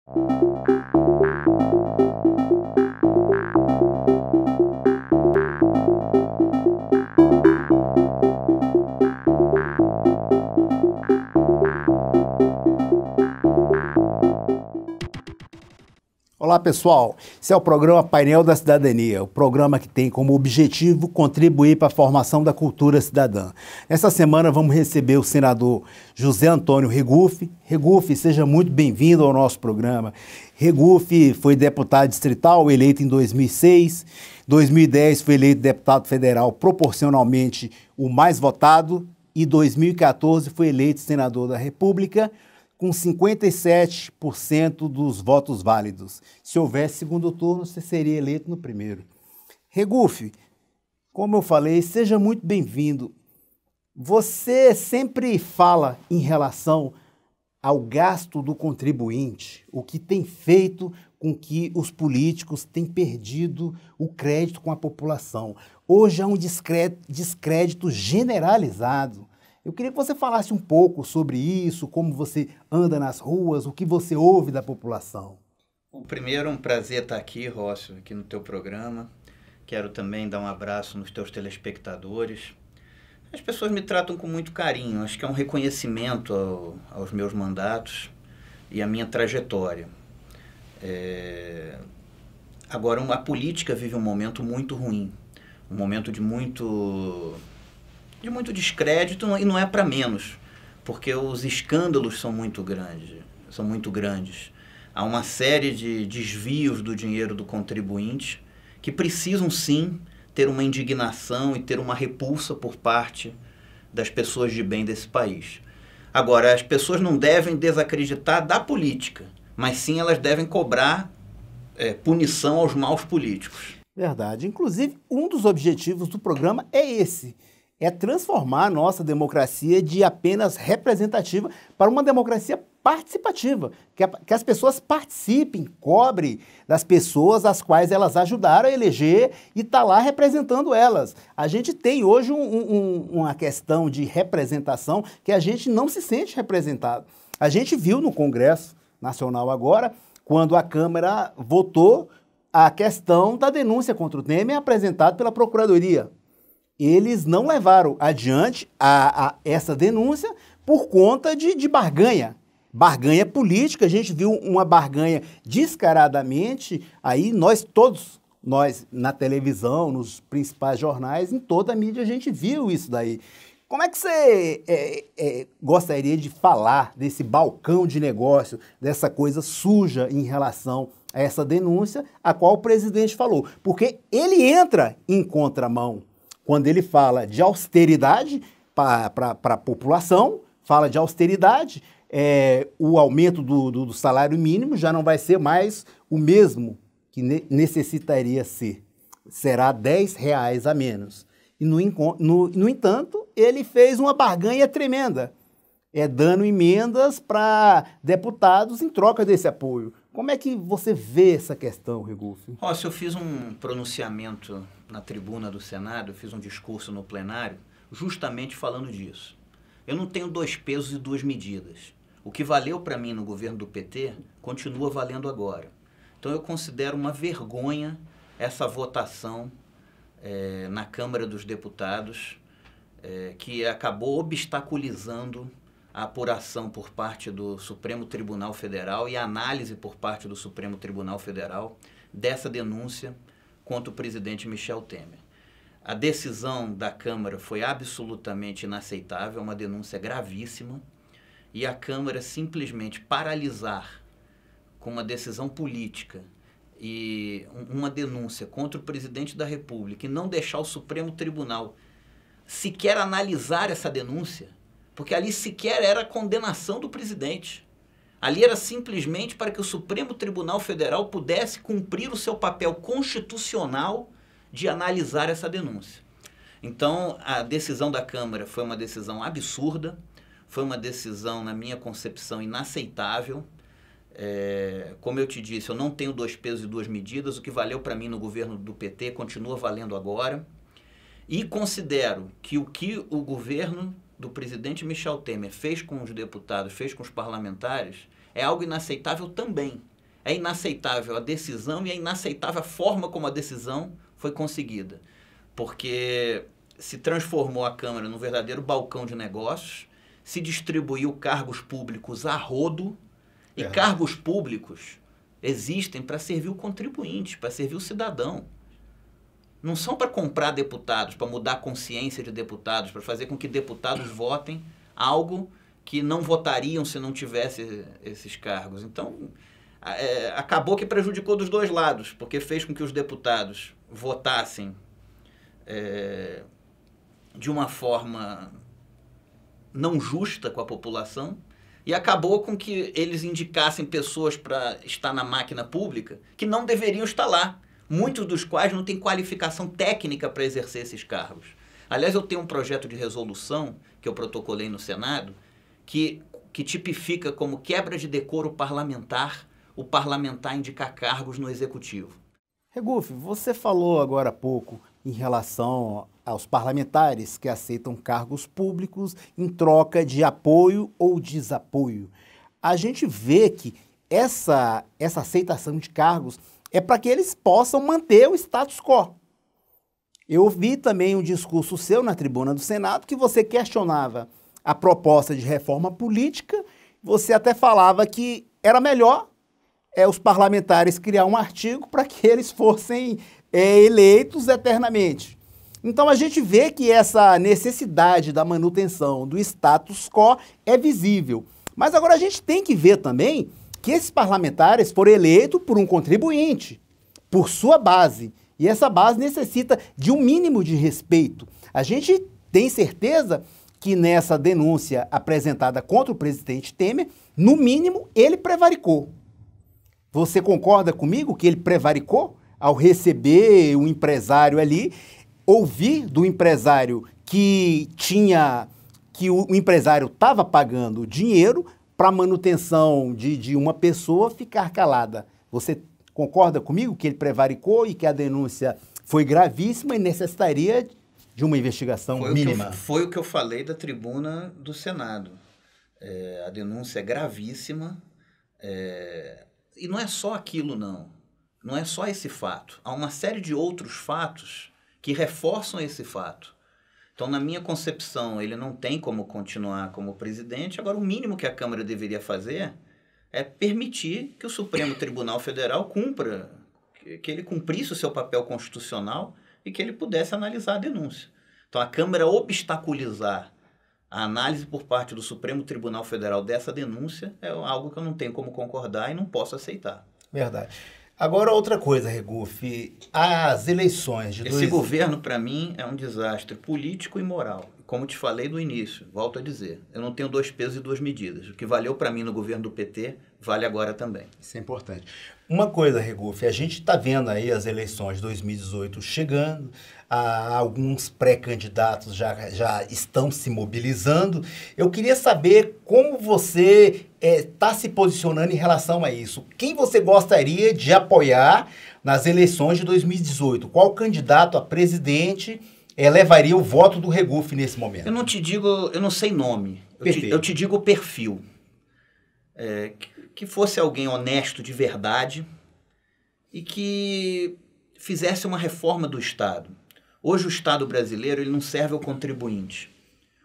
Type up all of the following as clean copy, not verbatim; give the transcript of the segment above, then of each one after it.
Olá pessoal, esse é o programa Painel da Cidadania, o programa que tem como objetivo contribuir para a formação da cultura cidadã. Essa semana vamos receber o senador José Antônio Regufe. Regufe, seja muito bem-vindo ao nosso programa. Regufe foi deputado distrital, eleito em 2006. Em 2010 foi eleito deputado federal proporcionalmente o mais votado e em 2014 foi eleito senador da República com 57% dos votos válidos. Se houvesse segundo turno, você seria eleito no primeiro. Regufe, como eu falei, seja muito bem-vindo. Você sempre fala em relação ao gasto do contribuinte, o que tem feito com que os políticos tenham perdido o crédito com a população. Hoje há um descrédito generalizado. Eu queria que você falasse um pouco sobre isso, como você anda nas ruas, o que você ouve da população. Bom, primeiro, um prazer estar aqui, Rócio, aqui no teu programa. Quero também dar um abraço nos teus telespectadores. As pessoas me tratam com muito carinho, acho que é um reconhecimento aos meus mandatos e à minha trajetória. Agora, a política vive um momento muito ruim, um momento de muito descrédito, e não é para menos, porque os escândalos são muito grandes. Há uma série de desvios do dinheiro do contribuinte que precisam sim ter uma indignação e ter uma repulsa por parte das pessoas de bem desse país. Agora, as pessoas não devem desacreditar da política, mas sim elas devem cobrar punição aos maus políticos. Verdade. Inclusive, um dos objetivos do programa é esse. É transformar a nossa democracia de apenas representativa para uma democracia participativa, que as pessoas participem, cobrem das pessoas às quais elas ajudaram a eleger e está lá representando elas. A gente tem hoje uma questão de representação que a gente não se sente representado. A gente viu no Congresso Nacional agora, quando a Câmara votou a questão da denúncia contra o Temer apresentada pela Procuradoria. Eles não levaram adiante essa denúncia por conta de barganha. Barganha política, a gente viu uma barganha descaradamente, aí nós na televisão, nos principais jornais, em toda a mídia a gente viu isso daí. Como é que você gostaria de falar desse balcão de negócio, dessa coisa suja em relação a essa denúncia, a qual o presidente falou? Porque ele entra em contramão. Quando ele fala de austeridade para a população, fala de austeridade, o aumento do salário mínimo já não vai ser mais o mesmo que necessitaria ser. Será R$10 a menos. E, no entanto, ele fez uma barganha tremenda, dando emendas para deputados em troca desse apoio. Como é que você vê essa questão, Regufe? Rócio, eu fiz um pronunciamento na tribuna do Senado, eu fiz um discurso no plenário, justamente falando disso. Eu não tenho dois pesos e duas medidas. O que valeu para mim no governo do PT, continua valendo agora. Então eu considero uma vergonha essa votação na Câmara dos Deputados, que acabou obstaculizando a apuração por parte do Supremo Tribunal Federal e a análise por parte do Supremo Tribunal Federal dessa denúncia contra o presidente Michel Temer. A decisão da Câmara foi absolutamente inaceitável, uma denúncia gravíssima, e a Câmara simplesmente paralisar com uma decisão política e uma denúncia contra o presidente da República e não deixar o Supremo Tribunal sequer analisar essa denúncia, porque ali sequer era a condenação do presidente. Ali era simplesmente para que o Supremo Tribunal Federal pudesse cumprir o seu papel constitucional de analisar essa denúncia. Então, a decisão da Câmara foi uma decisão absurda, foi uma decisão, na minha concepção, inaceitável. Como eu te disse, eu não tenho dois pesos e duas medidas. O que valeu para mim no governo do PT continua valendo agora. E considero que o governo do presidente Michel Temer fez com os deputados, fez com os parlamentares, é algo inaceitável também. É inaceitável a decisão e é inaceitável a forma como a decisão foi conseguida. Porque se transformou a Câmara num verdadeiro balcão de negócios, se distribuiu cargos públicos a rodo, e cargos públicos existem para servir o contribuinte, para servir o cidadão. Não são para comprar deputados, para mudar a consciência de deputados, para fazer com que deputados votem algo que não votariam se não tivesse esses cargos. Então, acabou que prejudicou dos dois lados, porque fez com que os deputados votassem de uma forma não justa com a população, e acabou com que eles indicassem pessoas para estar na máquina pública que não deveriam estar lá, muitos dos quais não têm qualificação técnica para exercer esses cargos. Aliás, eu tenho um projeto de resolução que eu protocolei no Senado que tipifica como quebra de decoro parlamentar o parlamentar indicar cargos no Executivo. Regufe, você falou agora há pouco em relação aos parlamentares que aceitam cargos públicos em troca de apoio ou desapoio. A gente vê que essa aceitação de cargos é para que eles possam manter o status quo. Eu ouvi também um discurso seu na tribuna do Senado que você questionava a proposta de reforma política, você até falava que era melhor os parlamentares criar um artigo para que eles fossem eleitos eternamente. Então a gente vê que essa necessidade da manutenção do status quo é visível. Mas agora a gente tem que ver também que esses parlamentares foram eleitos por um contribuinte, por sua base. E essa base necessita de um mínimo de respeito. A gente tem certeza que nessa denúncia apresentada contra o presidente Temer, no mínimo, ele prevaricou. Você concorda comigo que ele prevaricou ao receber um empresário ali, ouvir do empresário que o empresário estava pagando dinheiro para manutenção de uma pessoa ficar calada? Você concorda comigo que ele prevaricou e que a denúncia foi gravíssima e necessitaria de uma investigação mínima? Foi o que eu falei da tribuna do Senado. A denúncia é gravíssima. E não é só aquilo, não. Não é só esse fato. Há uma série de outros fatos que reforçam esse fato. Então, na minha concepção, ele não tem como continuar como presidente. Agora, o mínimo que a Câmara deveria fazer é permitir que o Supremo Tribunal Federal cumpra, que ele cumprisse o seu papel constitucional e que ele pudesse analisar a denúncia. Então, a Câmara obstaculizar a análise por parte do Supremo Tribunal Federal dessa denúncia é algo que eu não tenho como concordar e não posso aceitar. Verdade. Agora, outra coisa, Regufe, as eleições de... Esse governo, para mim, é um desastre político e moral. Como te falei no início, volto a dizer, eu não tenho dois pesos e duas medidas. O que valeu para mim no governo do PT, vale agora também. Isso é importante. Uma coisa, Regufe, a gente está vendo aí as eleições de 2018 chegando, alguns pré-candidatos já estão se mobilizando. Eu queria saber como você está se posicionando em relação a isso. Quem você gostaria de apoiar nas eleições de 2018? Qual candidato a presidente levaria o voto do Regufe nesse momento? Eu não sei nome, eu te digo o perfil. Que fosse alguém honesto de verdade e que fizesse uma reforma do Estado. Hoje o Estado brasileiro ele não serve ao contribuinte.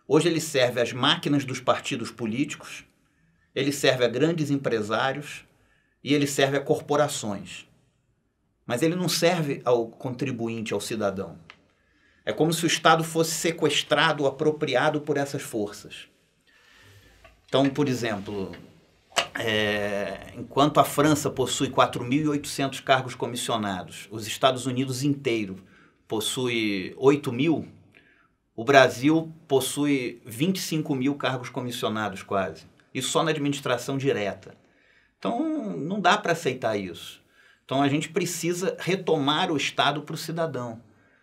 Hoje ele serve às máquinas dos partidos políticos, ele serve a grandes empresários e ele serve a corporações. Mas ele não serve ao contribuinte, ao cidadão. É como se o Estado fosse sequestrado ou apropriado por essas forças. Então, por exemplo, enquanto a França possui 4.800 cargos comissionados, os Estados Unidos inteiro possui 8.000, o Brasil possui 25.000 cargos comissionados quase. Isso só na administração direta. Então, não dá para aceitar isso. Então, a gente precisa retomar o Estado para o cidadão.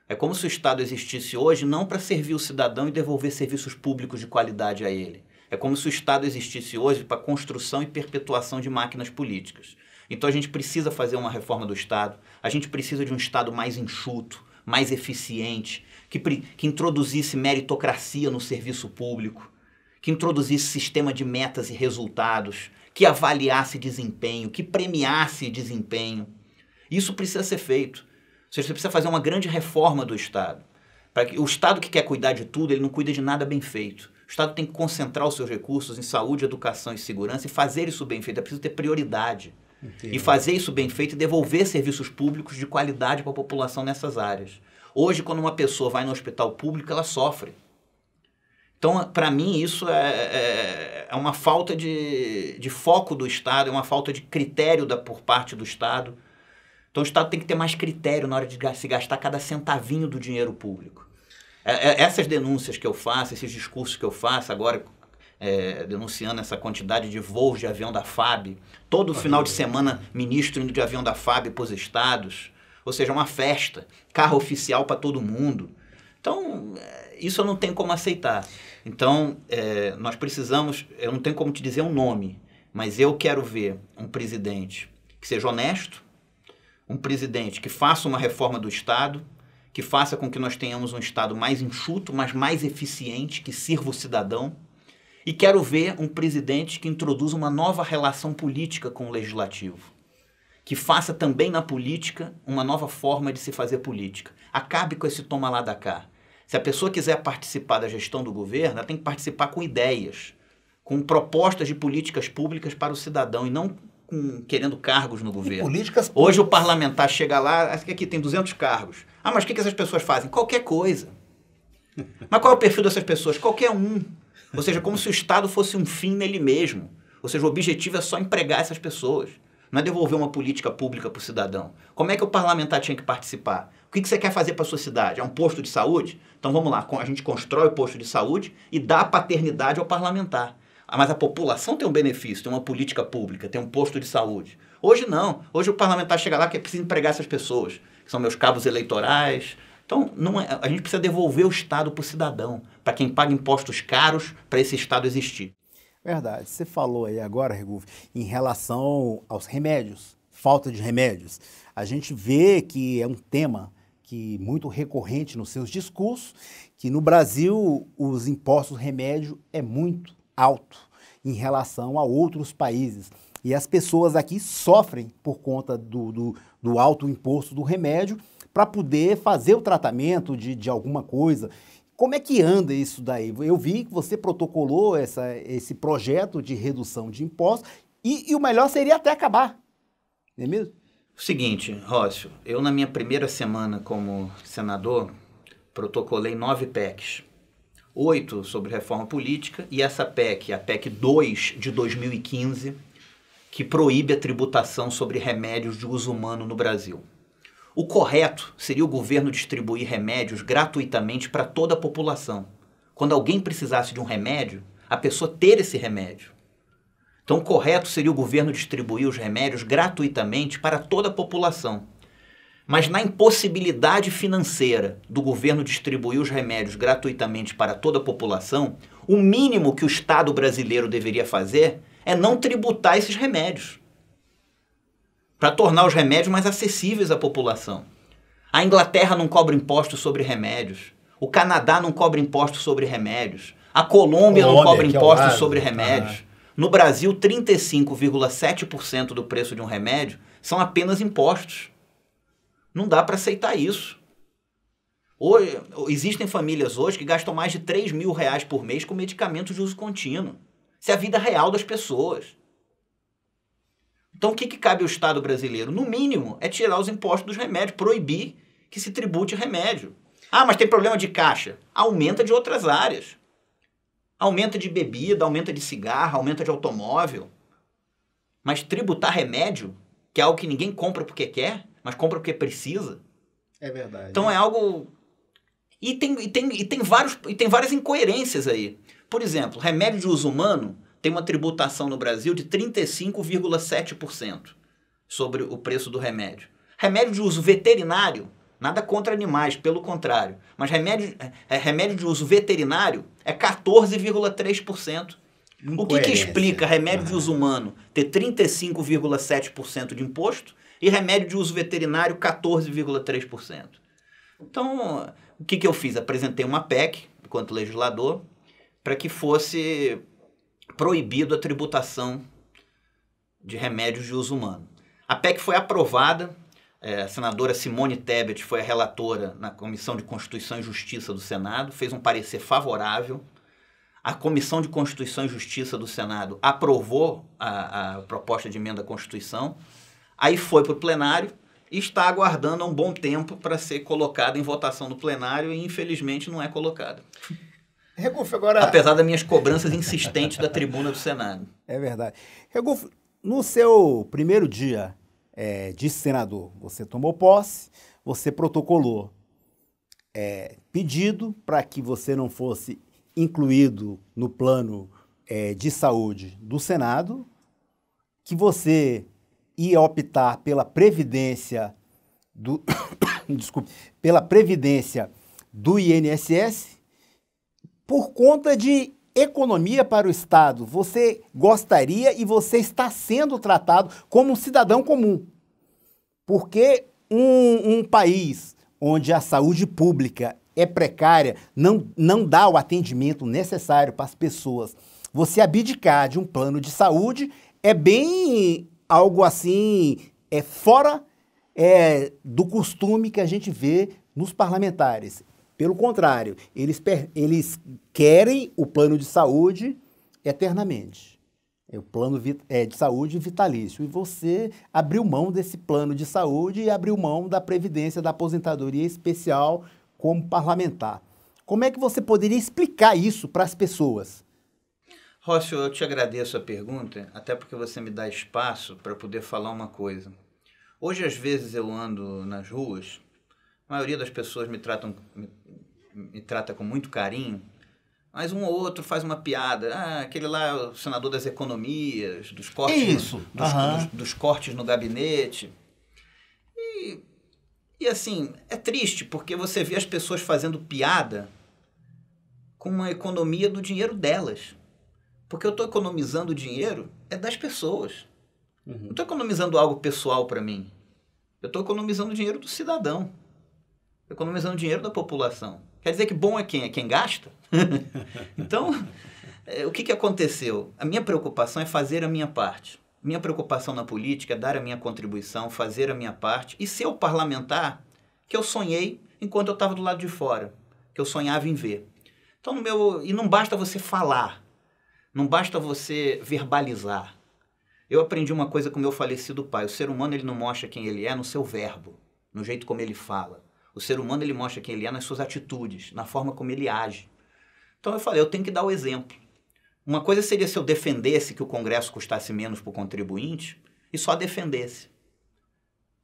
É como se o Estado existisse hoje não para servir o cidadão e devolver serviços públicos de qualidade a ele. É como se o Estado existisse hoje para construção e perpetuação de máquinas políticas. Então a gente precisa fazer uma reforma do Estado, a gente precisa de um Estado mais enxuto, mais eficiente, que introduzisse meritocracia no serviço público, que introduzisse sistema de metas e resultados, que avaliasse desempenho, que premiasse desempenho. Isso precisa ser feito. Ou seja, você precisa fazer uma grande reforma do Estado. O Estado que quer cuidar de tudo, ele não cuida de nada bem feito. O Estado tem que concentrar os seus recursos em saúde, educação e segurança e fazer isso bem feito. É preciso ter prioridade. Entendi. E fazer isso bem feito e devolver serviços públicos de qualidade para a população nessas áreas. Hoje, quando uma pessoa vai no hospital público, ela sofre. Então, para mim, isso é uma falta de foco do Estado, é uma falta de critério por parte do Estado. Então, o Estado tem que ter mais critério na hora de se gastar cada centavinho do dinheiro público. Essas denúncias que eu faço, esses discursos que eu faço, agora denunciando essa quantidade de voos de avião da FAB, todo final de semana, ministro indo de avião da FAB para os estados, ou seja, uma festa, carro oficial para todo mundo. Então, isso eu não tenho como aceitar. Então, nós precisamos, eu não tenho como te dizer um nome, mas eu quero ver um presidente que seja honesto, um presidente que faça uma reforma do Estado, que faça com que nós tenhamos um Estado mais enxuto, mas mais eficiente, que sirva o cidadão. E quero ver um presidente que introduza uma nova relação política com o legislativo, que faça também na política uma nova forma de se fazer política. Acabe com esse toma lá da cá. Se a pessoa quiser participar da gestão do governo, ela tem que participar com ideias, com propostas de políticas públicas para o cidadão e não querendo cargos no governo. Hoje o parlamentar chega lá, aqui tem 200 cargos. Ah, mas o que essas pessoas fazem? Qualquer coisa. Mas qual é o perfil dessas pessoas? Qualquer um. Ou seja, como se o Estado fosse um fim nele mesmo. Ou seja, o objetivo é só empregar essas pessoas. Não é devolver uma política pública para o cidadão. Como é que o parlamentar tinha que participar? O que você quer fazer para a sua cidade? É um posto de saúde? Então vamos lá, a gente constrói o posto de saúde e dá a paternidade ao parlamentar. Mas a população tem um benefício, tem uma política pública, tem um posto de saúde. Hoje não. Hoje o parlamentar chega lá que precisa empregar essas pessoas, que são meus cabos eleitorais. Então, a gente precisa devolver o Estado para o cidadão, para quem paga impostos caros, para esse Estado existir. Verdade. Você falou aí agora, Regulf, em relação aos remédios, falta de remédios. A gente vê que é um tema muito recorrente nos seus discursos, que no Brasil os impostos remédio é muito alto em relação a outros países. E as pessoas aqui sofrem por conta do alto imposto do remédio para poder fazer o tratamento de alguma coisa. Como é que anda isso daí? Eu vi que você protocolou esse projeto de redução de impostos e o melhor seria até acabar, não é mesmo? Seguinte, Rócio, eu na minha primeira semana como senador protocolei 9 PECs. 8 sobre reforma política e essa PEC, a PEC 2 de 2015, que proíbe a tributação sobre remédios de uso humano no Brasil. O correto seria o governo distribuir remédios gratuitamente para toda a população. Quando alguém precisasse de um remédio, a pessoa ter esse remédio. Então, o correto seria o governo distribuir os remédios gratuitamente para toda a população. Mas na impossibilidade financeira do governo distribuir os remédios gratuitamente para toda a população, o mínimo que o Estado brasileiro deveria fazer é não tributar esses remédios, para tornar os remédios mais acessíveis à população. A Inglaterra não cobra impostos sobre remédios, o Canadá não cobra impostos sobre remédios, a Colômbia não cobra impostos sobre remédios. No Brasil, 35,7% do preço de um remédio são apenas impostos. Não dá para aceitar isso. Hoje, existem famílias hoje que gastam mais de R$3.000 por mês com medicamentos de uso contínuo. Isso é a vida real das pessoas. Então, o que cabe ao Estado brasileiro? No mínimo, é tirar os impostos dos remédios, proibir que se tribute remédio. Ah, mas tem problema de caixa. Aumenta de outras áreas. Aumenta de bebida, aumenta de cigarro, aumenta de automóvel. Mas tributar remédio, que é algo que ninguém compra porque quer, mas compra porque precisa. É verdade. Então é algo... E tem várias incoerências aí. Por exemplo, remédio de uso humano tem uma tributação no Brasil de 35,7% sobre o preço do remédio. Remédio de uso veterinário, nada contra animais, pelo contrário. Mas remédio de uso veterinário é 14,3%. O que explica remédio de uso humano ter 35,7% de imposto e remédio de uso veterinário 14,3%? Então, o que eu fiz? Apresentei uma PEC, enquanto legislador, para que fosse proibido a tributação de remédios de uso humano. A PEC foi aprovada, a senadora Simone Tebet foi a relatora na Comissão de Constituição e Justiça do Senado, fez um parecer favorável. A Comissão de Constituição e Justiça do Senado aprovou a proposta de emenda à Constituição, aí foi para o plenário e está aguardando há um bom tempo para ser colocada em votação no plenário e, infelizmente, não é colocada. Regulfo, agora... Apesar das minhas cobranças insistentes da tribuna do Senado. É verdade. Regulfo, no seu primeiro dia de senador, você tomou posse, você protocolou pedido para que você não fosse incluído no plano de saúde do Senado, que você ia optar pela previdência do desculpe, pela previdência do INSS por conta de economia para o Estado. Você gostaria e você está sendo tratado como um cidadão comum. Porque um país onde a saúde pública é precária, não dá o atendimento necessário para as pessoas. Você abdicar de um plano de saúde é bem algo assim, fora do costume que a gente vê nos parlamentares. Pelo contrário, eles querem o plano de saúde eternamente. É o plano de saúde vitalício. E você abriu mão desse plano de saúde e abriu mão da previdência, da aposentadoria especial como parlamentar. Como é que você poderia explicar isso para as pessoas? Rócio, eu te agradeço a pergunta, até porque você me dá espaço para poder falar uma coisa. Hoje, às vezes, eu ando nas ruas, a maioria das pessoas me trata com muito carinho, mas um ou outro faz uma piada. Aquele lá é o senador das economias, dos cortes, dos cortes no gabinete. E assim, é triste, porque você vê as pessoas fazendo piada com uma economia do dinheiro delas. Porque eu estou economizando o dinheiro das pessoas. Não estou economizando algo pessoal para mim. Eu estou economizando o dinheiro do cidadão. Economizando o dinheiro da população. Quer dizer que bom é quem? É quem gasta? Então, o que aconteceu? A minha preocupação é fazer a minha parte. Minha preocupação na política é dar a minha contribuição, fazer a minha parte e ser o parlamentar que eu sonhei enquanto eu estava do lado de fora, que eu sonhava em ver. Então, e não basta você falar, não basta você verbalizar. Eu aprendi uma coisa com meu falecido pai. O ser humano ele não mostra quem ele é no seu verbo, no jeito como ele fala. O ser humano ele mostra quem ele é nas suas atitudes, na forma como ele age. Então eu falei, eu tenho que dar o exemplo. Uma coisa seria se eu defendesse que o Congresso custasse menos para o contribuinte e só defendesse,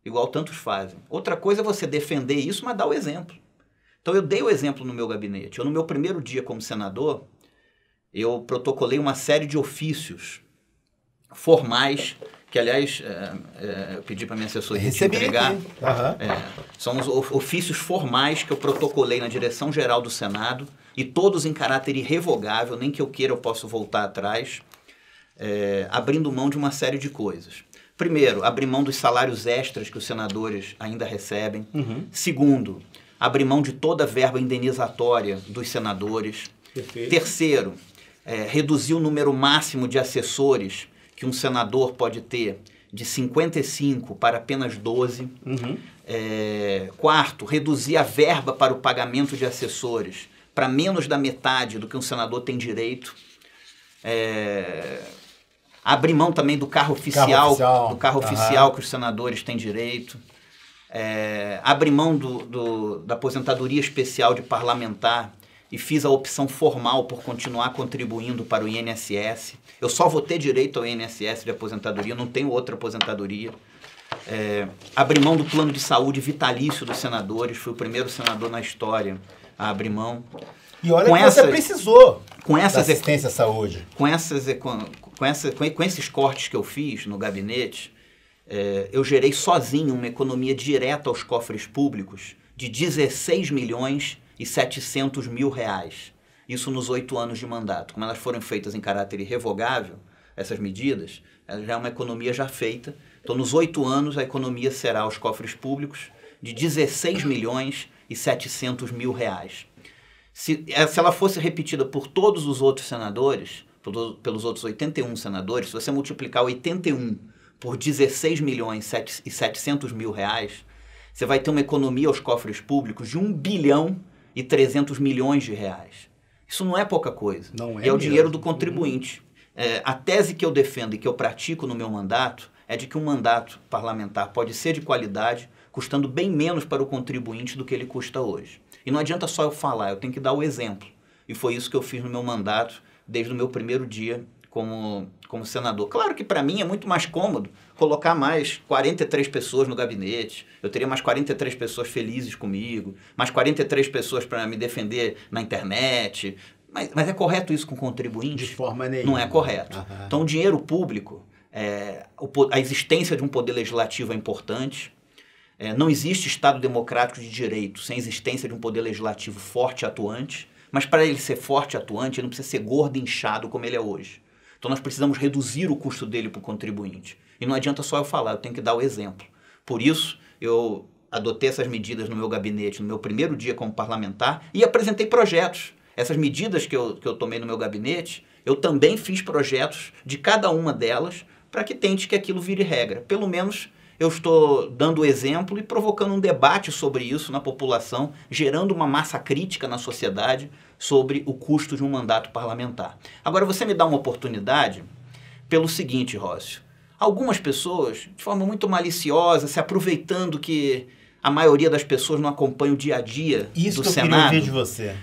igual tantos fazem. Outra coisa é você defender isso, mas dar o exemplo. Então eu dei o exemplo no meu gabinete. No meu primeiro dia como senador, eu protocolei uma série de ofícios formais, que aliás eu pedi para minha assessoria te entregar. São os ofícios formais que eu protocolei na direção-geral do Senado, e todos em caráter irrevogável, nem que eu queira eu posso voltar atrás, abrindo mão de uma série de coisas. Primeiro, abrir mão dos salários extras que os senadores ainda recebem. Segundo, abrir mão de toda a verba indenizatória dos senadores. Perfeito. Terceiro, reduzir o número máximo de assessores que um senador pode ter de 55 para apenas 12. Quarto, reduzir a verba para o pagamento de assessores para menos da metade do que um senador tem direito. Abrir mão também do carro oficial, que os senadores têm direito. Abrir mão da aposentadoria especial de parlamentar e fiz a opção formal por continuar contribuindo para o INSS. Eu só vou ter direito ao INSS de aposentadoria, não tenho outra aposentadoria. Abrir mão do plano de saúde vitalício dos senadores, fui o primeiro senador na história a abrir mão. E olha que você precisou da assistência à saúde. Com esses cortes que eu fiz no gabinete, eu gerei sozinho uma economia direta aos cofres públicos de 16 milhões e 700 mil reais. Isso nos 8 anos de mandato. Como elas foram feitas em caráter irrevogável, essas medidas, já é uma economia já feita. Então, nos 8 anos, a economia será aos cofres públicos de 16 milhões e 700 mil reais. Se ela fosse repetida por todos os outros senadores, pelos outros 81 senadores, se você multiplicar 81 por 16 milhões e 700 mil reais, você vai ter uma economia aos cofres públicos de 1 bilhão e 300 milhões de reais. Isso não é pouca coisa. Não é e é o mesmo. dinheiro do contribuinte. A tese que eu defendo e que eu pratico no meu mandato é de que um mandato parlamentar pode ser de qualidade, custando bem menos para o contribuinte do que ele custa hoje. E não adianta só eu falar, eu tenho que dar o exemplo. E foi isso que eu fiz no meu mandato desde o meu primeiro dia como senador. Claro que para mim é muito mais cômodo colocar mais 43 pessoas no gabinete, eu teria mais 43 pessoas felizes comigo, mais 43 pessoas para me defender na internet. Mas é correto isso com o contribuinte? De forma nenhuma. Não é correto. Uhum. Então o dinheiro público, a existência de um poder legislativo é importante. Não existe Estado democrático de direito sem existência de um poder legislativo forte e atuante, mas para ele ser forte e atuante, ele não precisa ser gordo e inchado como ele é hoje. Então nós precisamos reduzir o custo dele para o contribuinte. E não adianta só eu falar, eu tenho que dar o exemplo. Por isso, eu adotei essas medidas no meu gabinete, no meu primeiro dia como parlamentar, e apresentei projetos. Essas medidas que eu tomei no meu gabinete, eu também fiz projetos de cada uma delas para que tente que aquilo vire regra. Pelo menos eu estou dando exemplo e provocando um debate sobre isso na população, gerando uma massa crítica na sociedade sobre o custo de um mandato parlamentar. Agora, você me dá uma oportunidade pelo seguinte, Rócio. Algumas pessoas, de forma muito maliciosa, se aproveitando que a maioria das pessoas não acompanha o dia a dia isso do que eu Senado. queria ouvir de você.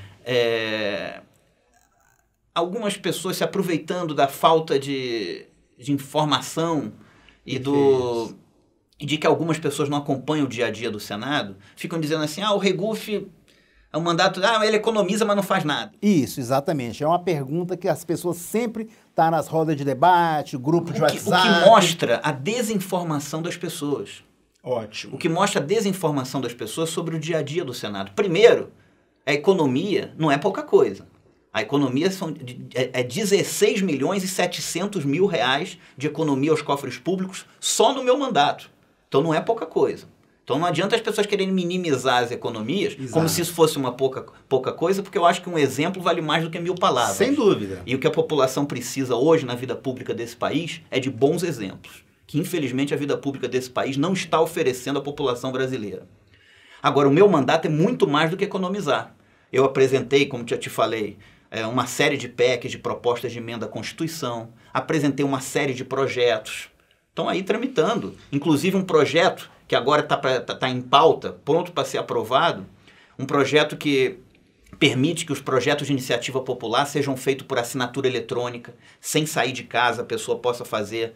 Algumas pessoas se aproveitando da falta de informação e de que algumas pessoas não acompanham o dia a dia do Senado, ficam dizendo assim, o Regufe, é um mandato, ele economiza, mas não faz nada. Isso, exatamente. É uma pergunta que as pessoas sempre estão nas rodas de debate, grupo de WhatsApp. O que mostra a desinformação das pessoas. Ótimo. O que mostra a desinformação das pessoas sobre o dia a dia do Senado. Primeiro, a economia não é pouca coisa. A economia é 16 milhões e 700 mil reais de economia aos cofres públicos só no meu mandato. Então não é pouca coisa. Então não adianta as pessoas quererem minimizar as economias, exato, como se isso fosse uma pouca coisa, porque eu acho que um exemplo vale mais do que 1000 palavras. Sem dúvida. E o que a população precisa hoje na vida pública desse país é de bons exemplos, que infelizmente a vida pública desse país não está oferecendo à população brasileira. Agora, o meu mandato é muito mais do que economizar. Eu apresentei, como já te falei, uma série de PECs, de propostas de emenda à Constituição, apresentei uma série de projetos, estão aí tramitando, inclusive um projeto que agora está em pauta, pronto para ser aprovado, um projeto que permite que os projetos de iniciativa popular sejam feitos por assinatura eletrônica, sem sair de casa, a pessoa possa fazer,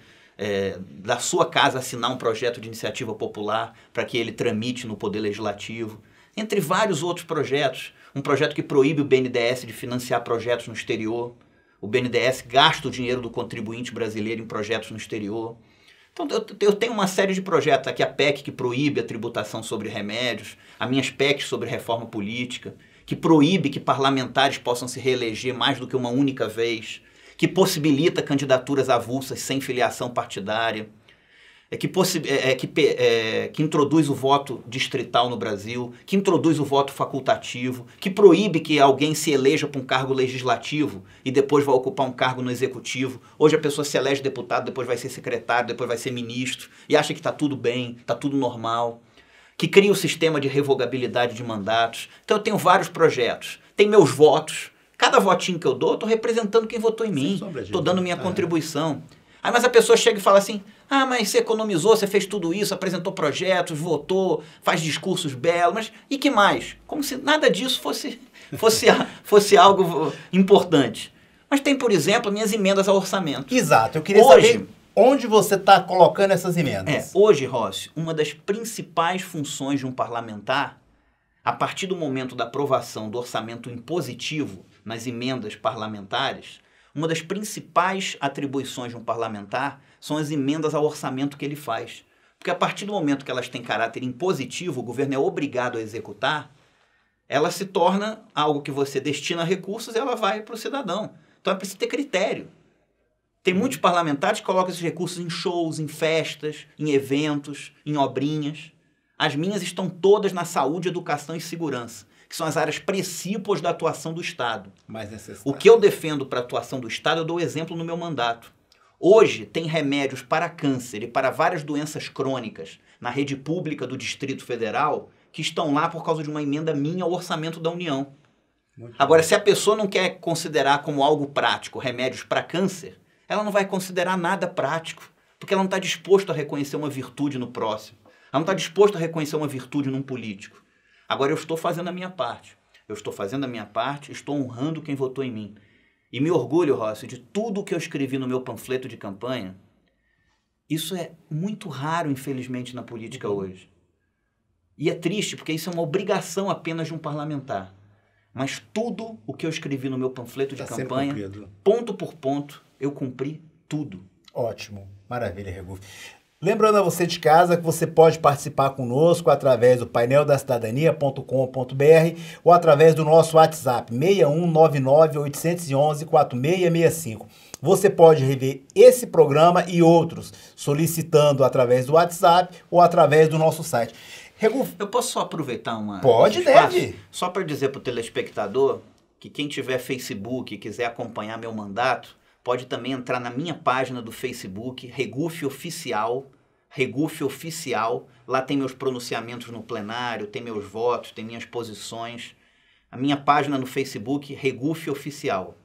da sua casa, assinar um projeto de iniciativa popular para que ele tramite no Poder Legislativo, entre vários outros projetos. Um projeto que proíbe o BNDES de financiar projetos no exterior. O BNDES gasta o dinheiro do contribuinte brasileiro em projetos no exterior. Então, eu tenho uma série de projetos. Aqui a PEC que proíbe a tributação sobre remédios, as minhas PECs sobre reforma política, que proíbe que parlamentares possam se reeleger mais do que uma única vez, que possibilita candidaturas avulsas sem filiação partidária, que introduz o voto distrital no Brasil, que introduz o voto facultativo, que proíbe que alguém se eleja para um cargo legislativo e depois vai ocupar um cargo no executivo. Hoje a pessoa se elege deputado, depois vai ser secretário, depois vai ser ministro e acha que está tudo bem, está tudo normal. Que cria o sistema de revogabilidade de mandatos. Então eu tenho vários projetos, tem meus votos. Cada votinho que eu dou, eu estou representando quem votou em mim, estou dando minha contribuição. Aí, mas a pessoa chega e fala assim, mas você economizou, você fez tudo isso, apresentou projetos, votou, faz discursos belos, mas e que mais? Como se nada disso fosse algo importante. Mas tem, por exemplo, minhas emendas ao orçamento. Exato, eu queria saber onde você está colocando essas emendas. Hoje, Rócio, uma das principais funções de um parlamentar, a partir do momento da aprovação do orçamento impositivo nas emendas parlamentares, uma das principais atribuições de um parlamentar são as emendas ao orçamento que ele faz. Porque a partir do momento que elas têm caráter impositivo, o governo é obrigado a executar, ela se torna algo que você destina recursos e ela vai para o cidadão. Então é preciso ter critério. Tem muitos parlamentares que colocam esses recursos em shows, em festas, em eventos, em obrinhas. As minhas estão todas na saúde, educação e segurança, que são as áreas precípuas da atuação do Estado. O que eu defendo para a atuação do Estado, eu dou exemplo no meu mandato. Hoje tem remédios para câncer e para várias doenças crônicas na rede pública do Distrito Federal que estão lá por causa de uma emenda minha ao orçamento da União. Agora, se a pessoa não quer considerar como algo prático remédios para câncer, ela não vai considerar nada prático, porque ela não está disposta a reconhecer uma virtude no próximo. Ela não está disposta a reconhecer uma virtude num político. Agora, eu estou fazendo a minha parte. Eu estou fazendo a minha parte, estou honrando quem votou em mim. E me orgulho, Rossi, de tudo que eu escrevi no meu panfleto de campanha. Isso é muito raro, infelizmente, na política hoje. E é triste, porque isso é uma obrigação apenas de um parlamentar. Mas tudo o que eu escrevi no meu panfleto de campanha, ponto por ponto, eu cumpri tudo. Ótimo. Maravilha, Regufe. Lembrando a você de casa que você pode participar conosco através do paineldacidadania.com.br ou através do nosso WhatsApp 6199-811-4665. Você pode rever esse programa e outros solicitando através do WhatsApp ou através do nosso site. Regufe, eu posso só aproveitar Pode, deve. Só para dizer para o telespectador que quem tiver Facebook e quiser acompanhar meu mandato, pode também entrar na minha página do Facebook, Regufe Oficial. Lá tem meus pronunciamentos no plenário, tem meus votos, tem minhas posições. A minha página no Facebook, Regufe Oficial.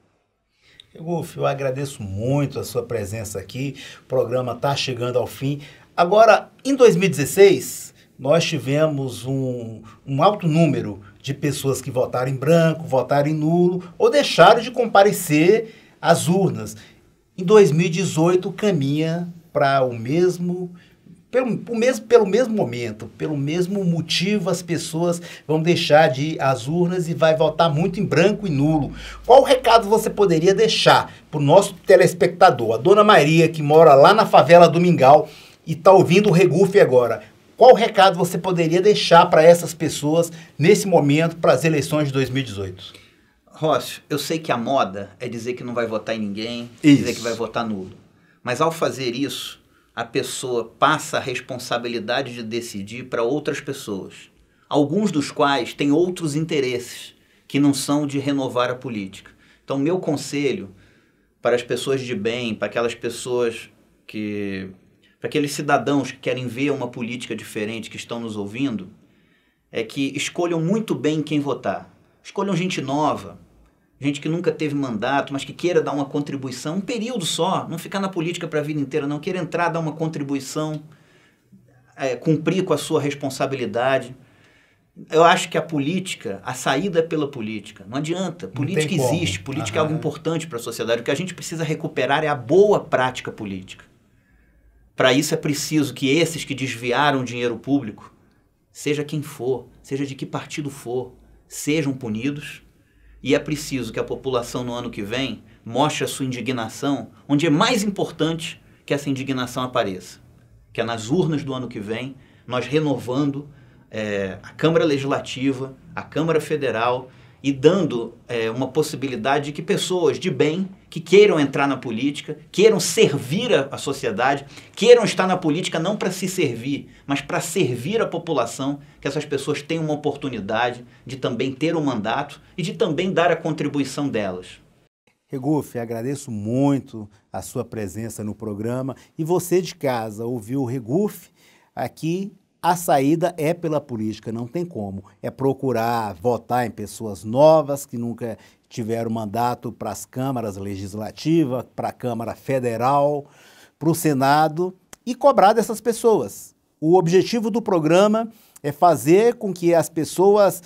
Regufe, eu agradeço muito a sua presença aqui. O programa está chegando ao fim. Agora, em 2016, nós tivemos um alto número de pessoas que votaram em branco, votaram em nulo ou deixaram de comparecer às urnas. Em 2018, caminha para o mesmo... Pelo mesmo momento, pelo mesmo motivo, as pessoas vão deixar de ir às urnas e vai votar muito em branco e nulo. Qual recado você poderia deixar para o nosso telespectador, a dona Maria, que mora lá na favela do Mingau e está ouvindo o Regufe agora? Qual recado você poderia deixar para essas pessoas nesse momento, para as eleições de 2018? Rossi, eu sei que a moda é dizer que não vai votar em ninguém, dizer que vai votar nulo. Mas ao fazer isso, a pessoa passa a responsabilidade de decidir para outras pessoas, alguns dos quais têm outros interesses, que não são de renovar a política. Então, meu conselho para as pessoas de bem, para aquelas pessoas para aqueles cidadãos que querem ver uma política diferente, que estão nos ouvindo, é que escolham muito bem quem votar. Escolham gente nova, gente que nunca teve mandato, mas que queira dar uma contribuição, um período só, não ficar na política para a vida inteira, não, queira entrar, dar uma contribuição, cumprir com a sua responsabilidade. Eu acho que a política, a saída é pela política, não adianta, política existe, política é algo importante para a sociedade, o que a gente precisa recuperar é a boa prática política. Para isso é preciso que esses que desviaram dinheiro público, seja quem for, seja de que partido for, sejam punidos. E é preciso que a população no ano que vem mostre a sua indignação, onde é mais importante que essa indignação apareça. Que é nas urnas do ano que vem, nós renovando a Câmara Legislativa, a Câmara Federal e dando uma possibilidade de que pessoas de bem, que queiram entrar na política, queiram servir a sociedade, queiram estar na política não para se servir, mas para servir a população, que essas pessoas tenham uma oportunidade de também ter um mandato e de também dar a contribuição delas. Regufe, agradeço muito a sua presença no programa. E você de casa ouviu o Regufe? Aqui a saída é pela política, não tem como. É procurar votar em pessoas novas que nunca tiveram mandato para as câmaras legislativas, para a Câmara Federal, para o Senado e cobrar dessas pessoas. O objetivo do programa é fazer com que as pessoas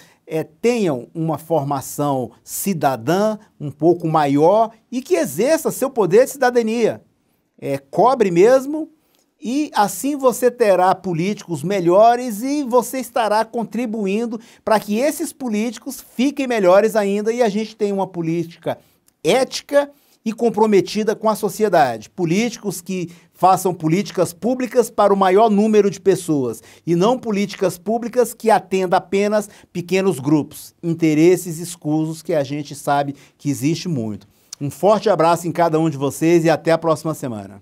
tenham uma formação cidadã um pouco maior e que exerça seu poder de cidadania. Cobre mesmo. E assim você terá políticos melhores e você estará contribuindo para que esses políticos fiquem melhores ainda e a gente tenha uma política ética e comprometida com a sociedade. Políticos que façam políticas públicas para o maior número de pessoas e não políticas públicas que atendam apenas pequenos grupos, interesses escusos que a gente sabe que existe muito. Um forte abraço em cada um de vocês e até a próxima semana.